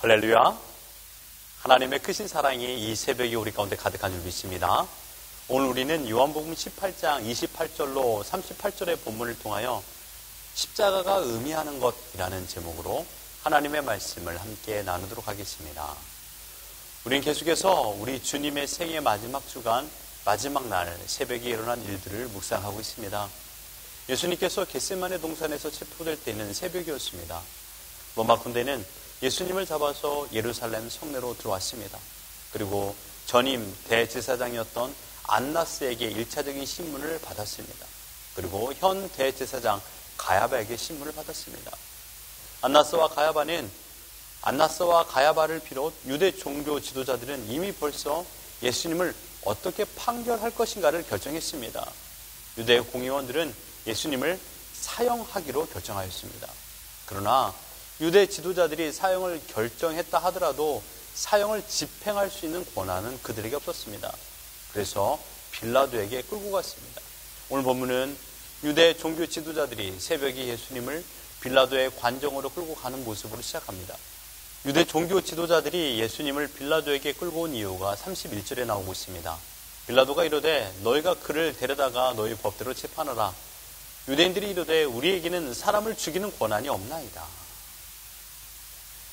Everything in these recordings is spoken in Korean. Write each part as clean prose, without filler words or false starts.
할렐루야. 하나님의 크신 사랑이 이 새벽에 우리 가운데 가득한 줄 믿습니다. 오늘 우리는 요한복음 18장 28절로 38절의 본문을 통하여 십자가가 의미하는 것이라는 제목으로 하나님의 말씀을 함께 나누도록 하겠습니다. 우리는 계속해서 우리 주님의 생애 마지막 주간 마지막 날 새벽에 일어난 일들을 묵상하고 있습니다. 예수님께서 겟세마네 동산에서 체포될 때는 새벽이었습니다. 로마 군대는 예수님을 잡아서 예루살렘 성내로 들어왔습니다. 그리고 전임 대제사장이었던 안나스에게 1차적인 신문을 받았습니다. 그리고 현 대제사장 가야바에게 신문을 받았습니다. 안나스와 가야바를 비롯 유대 종교 지도자들은 이미 벌써 예수님을 어떻게 판결할 것인가를 결정했습니다. 유대 공의원들은 예수님을 사형하기로 결정하였습니다. 그러나 유대 지도자들이 사형을 결정했다 하더라도 사형을 집행할 수 있는 권한은 그들에게 없었습니다. 그래서 빌라도에게 끌고 갔습니다. 오늘 본문은 유대 종교 지도자들이 새벽에 예수님을 빌라도의 관정으로 끌고 가는 모습으로 시작합니다. 유대 종교 지도자들이 예수님을 빌라도에게 끌고 온 이유가 31절에 나오고 있습니다. 빌라도가 이르되 너희가 그를 데려다가 너희 법대로 재판하라. 유대인들이 이르되 우리에게는 사람을 죽이는 권한이 없나이다.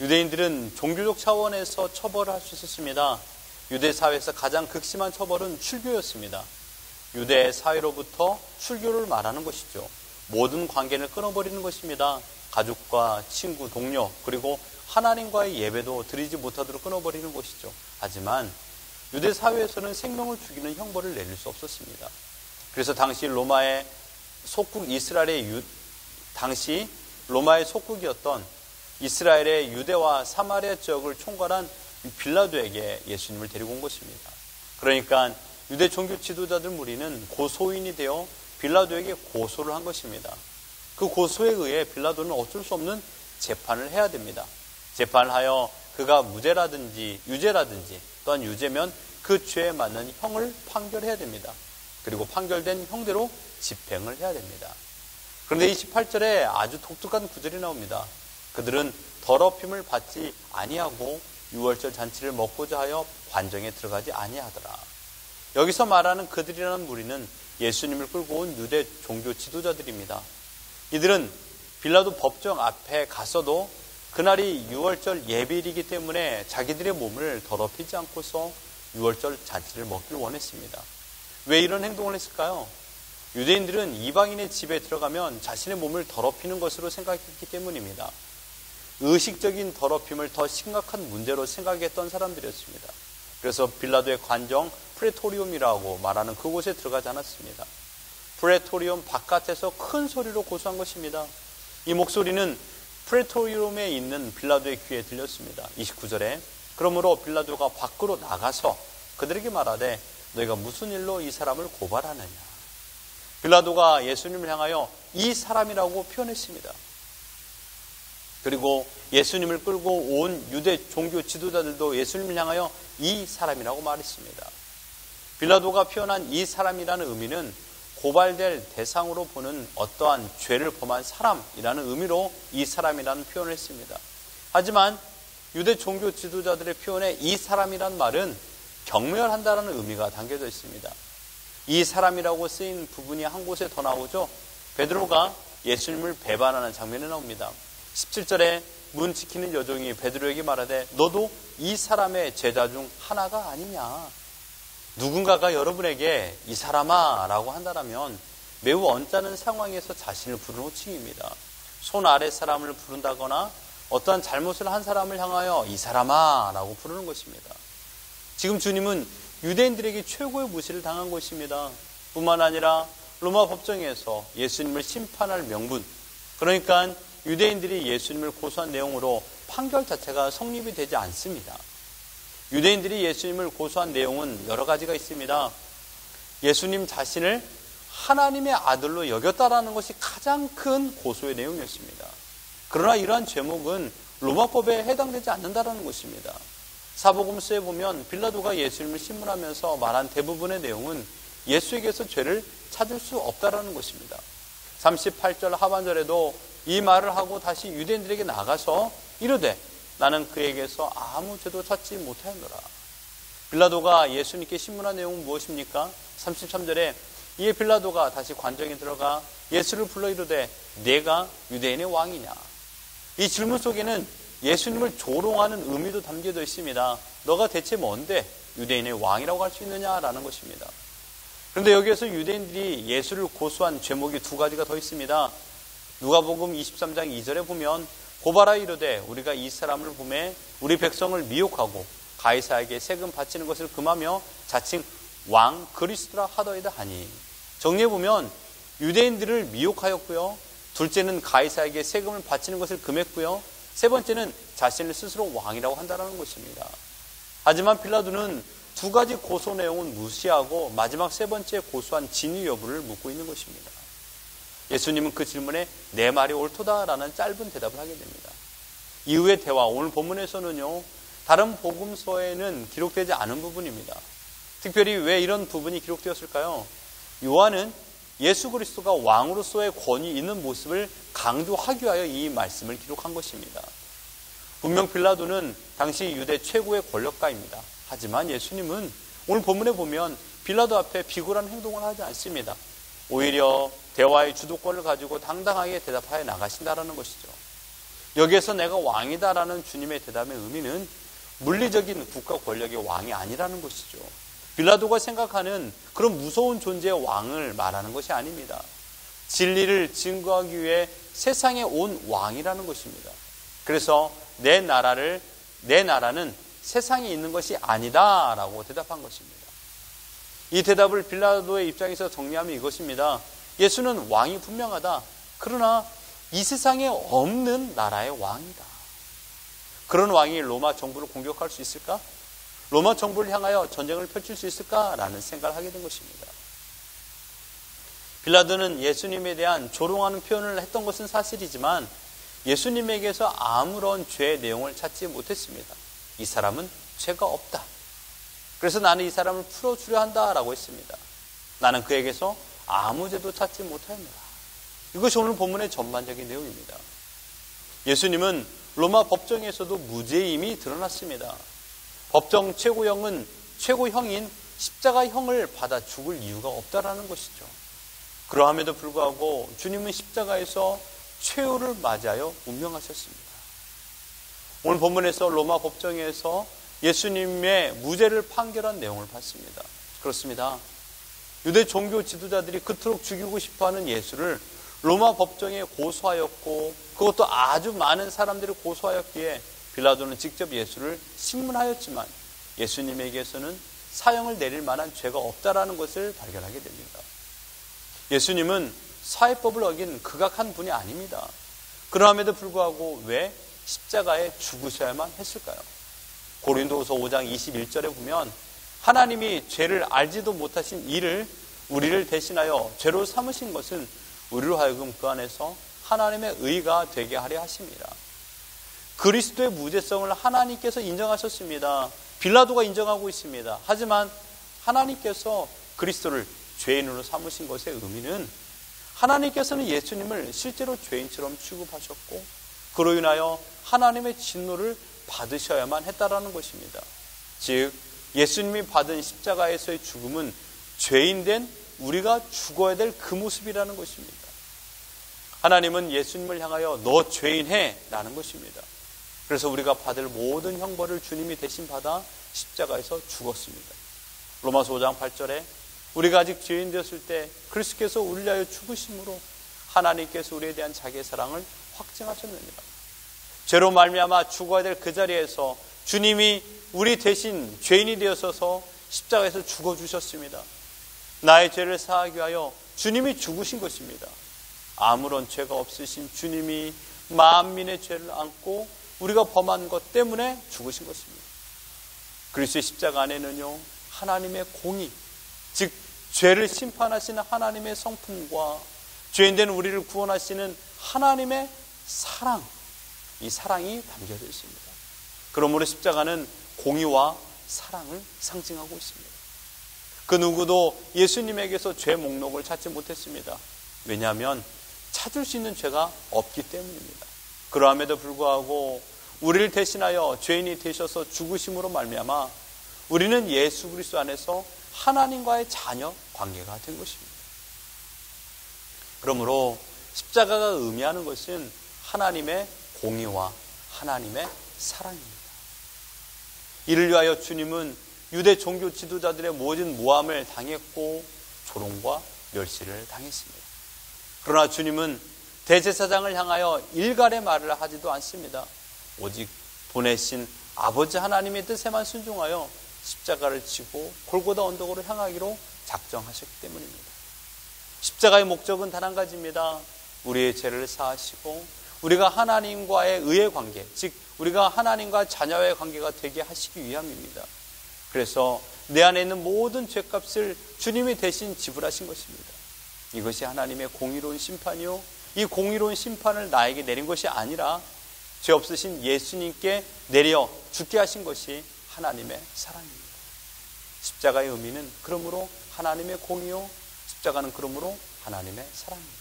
유대인들은 종교적 차원에서 처벌을 할 수 있었습니다. 유대 사회에서 가장 극심한 처벌은 출교였습니다. 유대 사회로부터 출교를 말하는 것이죠. 모든 관계를 끊어버리는 것입니다. 가족과 친구, 동료, 그리고 하나님과의 예배도 드리지 못하도록 끊어버리는 것이죠. 하지만 유대 사회에서는 생명을 죽이는 형벌을 내릴 수 없었습니다. 그래서 당시 로마의 속국 당시 로마의 속국이었던 이스라엘의 유대와 사마리아 지역을 총괄한 빌라도에게 예수님을 데리고 온 것입니다. 그러니까 유대 종교 지도자들 무리는 고소인이 되어 빌라도에게 고소를 한 것입니다. 그 고소에 의해 빌라도는 어쩔 수 없는 재판을 해야 됩니다. 재판을 하여 그가 무죄라든지 유죄라든지 또한 유죄면 그 죄에 맞는 형을 판결해야 됩니다. 그리고 판결된 형대로 집행을 해야 됩니다. 그런데 28절에 아주 독특한 구절이 나옵니다. 그들은 더럽힘을 받지 아니하고 유월절 잔치를 먹고자 하여 관정에 들어가지 아니하더라. 여기서 말하는 그들이라는 무리는 예수님을 끌고 온 유대 종교 지도자들입니다. 이들은 빌라도 법정 앞에 갔어도 그날이 유월절 예배일이기 때문에 자기들의 몸을 더럽히지 않고서 유월절 잔치를 먹길 원했습니다. 왜 이런 행동을 했을까요? 유대인들은 이방인의 집에 들어가면 자신의 몸을 더럽히는 것으로 생각했기 때문입니다. 의식적인 더럽힘을 더 심각한 문제로 생각했던 사람들이었습니다. 그래서 빌라도의 관정 프레토리움이라고 말하는 그곳에 들어가지 않았습니다. 프레토리움 바깥에서 큰 소리로 고소한 것입니다. 이 목소리는 프레토리움에 있는 빌라도의 귀에 들렸습니다. 29절에 그러므로 빌라도가 밖으로 나가서 그들에게 말하되 너희가 무슨 일로 이 사람을 고발하느냐. 빌라도가 예수님을 향하여 이 사람이라고 표현했습니다. 그리고 예수님을 끌고 온 유대 종교 지도자들도 예수님을 향하여 이 사람이라고 말했습니다. 빌라도가 표현한 이 사람이라는 의미는 고발될 대상으로 보는 어떠한 죄를 범한 사람이라는 의미로 이 사람이라는 표현을 했습니다. 하지만 유대 종교 지도자들의 표현에 이 사람이란 말은 경멸한다는 의미가 담겨져 있습니다. 이 사람이라고 쓰인 부분이 한 곳에 더 나오죠. 베드로가 예수님을 배반하는 장면이 나옵니다. 17절에 문 지키는 여종이 베드로에게 말하되 너도 이 사람의 제자 중 하나가 아니냐. 누군가가 여러분에게 이 사람아 라고 한다면 매우 언짢은 상황에서 자신을 부르는 호칭입니다. 손 아래 사람을 부른다거나 어떠한 잘못을 한 사람을 향하여 이 사람아 라고 부르는 것입니다. 지금 주님은 유대인들에게 최고의 무시를 당한 것입니다. 뿐만 아니라 로마 법정에서 예수님을 심판할 명분, 그러니까 유대인들이 예수님을 고소한 내용으로 판결 자체가 성립이 되지 않습니다. 유대인들이 예수님을 고소한 내용은 여러 가지가 있습니다. 예수님 자신을 하나님의 아들로 여겼다라는 것이 가장 큰 고소의 내용이었습니다. 그러나 이러한 제목은 로마법에 해당되지 않는다는 것입니다. 사복음서에 보면 빌라도가 예수님을 신문하면서 말한 대부분의 내용은 예수에게서 죄를 찾을 수 없다라는 것입니다. 38절 하반절에도 이 말을 하고 다시 유대인들에게 나가서 이르되 나는 그에게서 아무 죄도 찾지 못하였노라. 빌라도가 예수님께 신문한 내용은 무엇입니까? 33절에 이에 빌라도가 다시 관정에 들어가 예수를 불러 이르되 내가 유대인의 왕이냐. 이 질문 속에는 예수님을 조롱하는 의미도 담겨져 있습니다. 너가 대체 뭔데 유대인의 왕이라고 할 수 있느냐라는 것입니다. 그런데 여기에서 유대인들이 예수를 고소한 죄목이 두 가지가 더 있습니다. 누가복음 23장 2절에 보면 고발하여 이르되 우리가 이 사람을 보매 우리 백성을 미혹하고 가이사에게 세금 바치는 것을 금하며 자칭 왕 그리스도라 하더이다 하니, 정리해 보면 유대인들을 미혹하였고요, 둘째는 가이사에게 세금을 바치는 것을 금했고요, 세 번째는 자신을 스스로 왕이라고 한다는 것입니다. 하지만 빌라도는 두 가지 고소 내용은 무시하고 마지막 세 번째 고소한 진위 여부를 묻고 있는 것입니다. 예수님은 그 질문에 내 말이 옳도다라는 짧은 대답을 하게 됩니다. 이후의 대화, 오늘 본문에서는요, 다른 복음서에는 기록되지 않은 부분입니다. 특별히 왜 이런 부분이 기록되었을까요? 요한은 예수 그리스도가 왕으로서의 권위 있는 모습을 강조하기 위하여 이 말씀을 기록한 것입니다. 분명 빌라도는 당시 유대 최고의 권력가입니다. 하지만 예수님은 오늘 본문에 보면 빌라도 앞에 비굴한 행동을 하지 않습니다. 오히려 대화의 주도권을 가지고 당당하게 대답하여 나가신다라는 것이죠. 여기에서 내가 왕이다라는 주님의 대답의 의미는 물리적인 국가 권력의 왕이 아니라는 것이죠. 빌라도가 생각하는 그런 무서운 존재의 왕을 말하는 것이 아닙니다. 진리를 증거하기 위해 세상에 온 왕이라는 것입니다. 그래서 내 나라는 세상에 있는 것이 아니다라고 대답한 것입니다. 이 대답을 빌라도의 입장에서 정리하면 이것입니다. 예수는 왕이 분명하다. 그러나 이 세상에 없는 나라의 왕이다. 그런 왕이 로마 정부를 공격할 수 있을까? 로마 정부를 향하여 전쟁을 펼칠 수 있을까라는 생각을 하게 된 것입니다. 빌라도는 예수님에 대한 조롱하는 표현을 했던 것은 사실이지만 예수님에게서 아무런 죄의 내용을 찾지 못했습니다. 이 사람은 죄가 없다. 그래서 나는 이 사람을 풀어주려 한다라고 했습니다. 나는 그에게서 아무 죄도 찾지 못하였노라. 이것이 오늘 본문의 전반적인 내용입니다. 예수님은 로마 법정에서도 무죄임이 드러났습니다. 법정 최고형인 십자가형을 받아 죽을 이유가 없다라는 것이죠. 그러함에도 불구하고 주님은 십자가에서 최후를 맞이하여 운명하셨습니다. 오늘 본문에서 로마 법정에서 예수님의 무죄를 판결한 내용을 봤습니다. 그렇습니다. 유대 종교 지도자들이 그토록 죽이고 싶어하는 예수를 로마 법정에 고소하였고 그것도 아주 많은 사람들이 고소하였기에 빌라도는 직접 예수를 신문하였지만 예수님에게서는 사형을 내릴 만한 죄가 없다라는 것을 발견하게 됩니다. 예수님은 사회법을 어긴 극악한 분이 아닙니다. 그러함에도 불구하고 왜 십자가에 죽으셔야만 했을까요? 고린도후서 5장 21절에 보면 하나님이 죄를 알지도 못하신 이를 우리를 대신하여 죄로 삼으신 것은 우리로 하여금 그 안에서 하나님의 의가 되게 하려 하십니다. 그리스도의 무죄성을 하나님께서 인정하셨습니다. 빌라도가 인정하고 있습니다. 하지만 하나님께서 그리스도를 죄인으로 삼으신 것의 의미는 하나님께서는 예수님을 실제로 죄인처럼 취급하셨고 그로 인하여 하나님의 진노를 받으셔야만 했다라는 것입니다. 즉 예수님이 받은 십자가에서의 죽음은 죄인된 우리가 죽어야 될 그 모습이라는 것입니다. 하나님은 예수님을 향하여 너 죄인해 라는 것입니다. 그래서 우리가 받을 모든 형벌을 주님이 대신 받아 십자가에서 죽었습니다. 로마서 5장 8절에 우리가 아직 죄인 되었을 때 그리스도께서 우리를 위하여 죽으심으로 하나님께서 우리에 대한 자기의 사랑을 확증하셨느니라. 죄로 말미암아 죽어야 될 그 자리에서 주님이 우리 대신 죄인이 되어서 십자가에서 죽어주셨습니다. 나의 죄를 사하기 위하여 주님이 죽으신 것입니다. 아무런 죄가 없으신 주님이 만민의 죄를 안고 우리가 범한 것 때문에 죽으신 것입니다. 그리스도의 십자가 안에는요 하나님의 공의, 즉 죄를 심판하시는 하나님의 성품과 죄인된 우리를 구원하시는 하나님의 사랑, 이 사랑이 담겨져 있습니다. 그러므로 십자가는 공의와 사랑을 상징하고 있습니다. 그 누구도 예수님에게서 죄 목록을 찾지 못했습니다. 왜냐하면 찾을 수 있는 죄가 없기 때문입니다. 그러함에도 불구하고 우리를 대신하여 죄인이 되셔서 죽으심으로 말미암아 우리는 예수 그리스도 안에서 하나님과의 자녀 관계가 된 것입니다. 그러므로 십자가가 의미하는 것은 하나님의 공의와 하나님의 사랑입니다. 이를 위하여 주님은 유대 종교 지도자들의 모든 모함을 당했고 조롱과 멸시를 당했습니다. 그러나 주님은 대제사장을 향하여 일갈의 말을 하지도 않습니다. 오직 보내신 아버지 하나님의 뜻에만 순종하여 십자가를 지고 골고다 언덕으로 향하기로 작정하셨기 때문입니다. 십자가의 목적은 단 한 가지입니다. 우리의 죄를 사하시고 우리가 하나님과의 의의 관계, 즉 우리가 하나님과 자녀의 관계가 되게 하시기 위함입니다. 그래서 내 안에 있는 모든 죄값을 주님이 대신 지불하신 것입니다. 이것이 하나님의 공의로운 심판이요, 이 공의로운 심판을 나에게 내린 것이 아니라 죄 없으신 예수님께 내려 죽게 하신 것이 하나님의 사랑입니다. 십자가의 의미는 그러므로 하나님의 공의요, 십자가는 그러므로 하나님의 사랑입니다.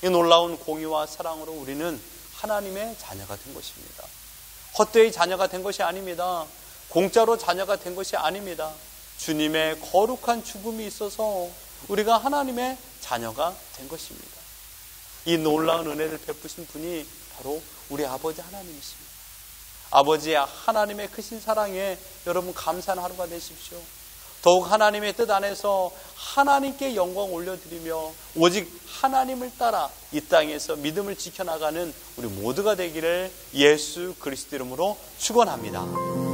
이 놀라운 공의와 사랑으로 우리는 하나님의 자녀가 된 것입니다. 헛되이 자녀가 된 것이 아닙니다. 공짜로 자녀가 된 것이 아닙니다. 주님의 거룩한 죽음이 있어서 우리가 하나님의 자녀가 된 것입니다. 이 놀라운 은혜를 베푸신 분이 바로 우리 아버지 하나님이십니다. 아버지 하나님의 크신 사랑에 여러분 감사하는 하루가 되십시오. 더욱 하나님의 뜻 안에서 하나님께 영광 올려드리며 오직 하나님을 따라 이 땅에서 믿음을 지켜나가는 우리 모두가 되기를 예수 그리스도 이름으로 축원합니다.